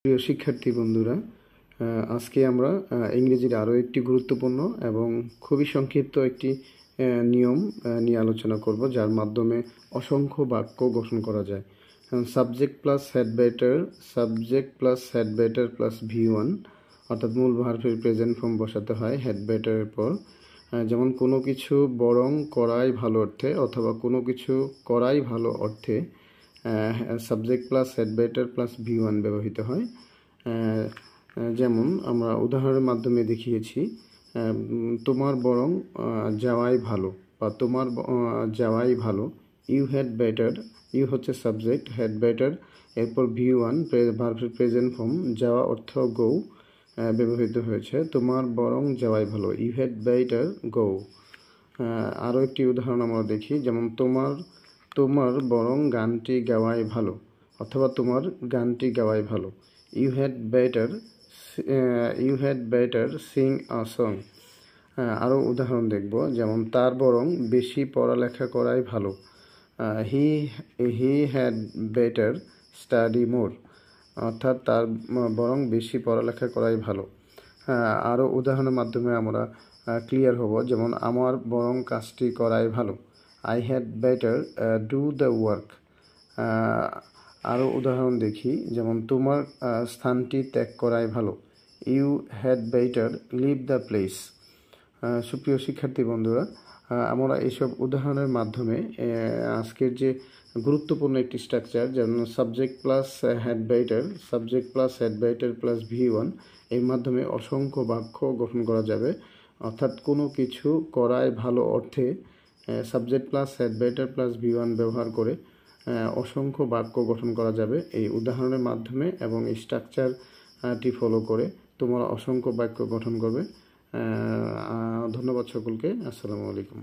প্রিয় শিক্ষার্থী বন্ধুরা, আজকে আমরা ইংরেজির আরও একটি গুরুত্বপূর্ণ এবং খুবই সংক্ষিপ্ত একটি নিয়ম নিয়ে আলোচনা করব, যার মাধ্যমে অসংখ্য বাক্য গঠন করা যায়। Subject plus had better plus V1, অর্থাৎ মূল ভার্বের প্রেজেন্ট ফর্ম বসাতে হয় হেড বেটারের পর। যেমন কোনো কিছু বরং করাই ভালো অর্থে অথবা কোনো কিছু করাই ভালো অর্থে subject plus had better plus V1 ব্যবহৃত হয়। যেমন আমরা উদাহরণের মাধ্যমে দেখিয়েছি, তোমার বরং যাওয়াই ভালো বা তোমার যাওয়াই ভালো। ইউ হ্যাড বেটার, ইউ হচ্ছে সাবজেক্ট, হ্যাড বেটার এরপর V1 ভার্বের প্রেজেন্ট ফর্ম যাওয়া অর্থ গো ব্যবহৃত হয়েছে। তোমার বরং যাওয়াই ভালো, ইউ হ্যাড বেটার গো। আরও একটি উদাহরণ আমরা দেখি, যেমন তোমার বরং গানটি গাওয়াই ভালো অথবা তোমার গানটি গাওয়াই ভালো। You had better sing a song. আরও উদাহরণ দেখব, যেমন তার বরং বেশি পড়ালেখা করাই ভালো। হি হ্যাড বেটার স্টাডি মোর, অর্থাৎ তার বরং বেশি পড়ালেখা করাই ভালো। আরও উদাহরণের মাধ্যমে আমরা ক্লিয়ার হব, যেমন আমার বরং কাজটি করাই ভালো। I had better do the work. আরও উদাহরণ দেখি, যেমন তোমার স্থানটি ত্যাগ করাই ভালো। You had better leave the place. সুপ্রিয় শিক্ষার্থী বন্ধুরা, আমরা এইসব উদাহরণের মাধ্যমে আজকের যে গুরুত্বপূর্ণ একটি স্ট্রাকচার, যেমন subject plus had better plus V1, এর মাধ্যমে অসংখ্য বাক্য গঠন করা যাবে। অর্থাৎ কোনো কিছু করায় ভালো অর্থে subject plus had better plus V1 ব্যবহার করে অসংখ্য বাক্য গঠন করা যাবে এই উদাহরণের মাধ্যমে, এবং এই স্ট্রাকচারটি ফলো করে তোমরা অসংখ্য বাক্য গঠন করবে। ধন্যবাদ সকলকে। আসসালামু আলাইকুম।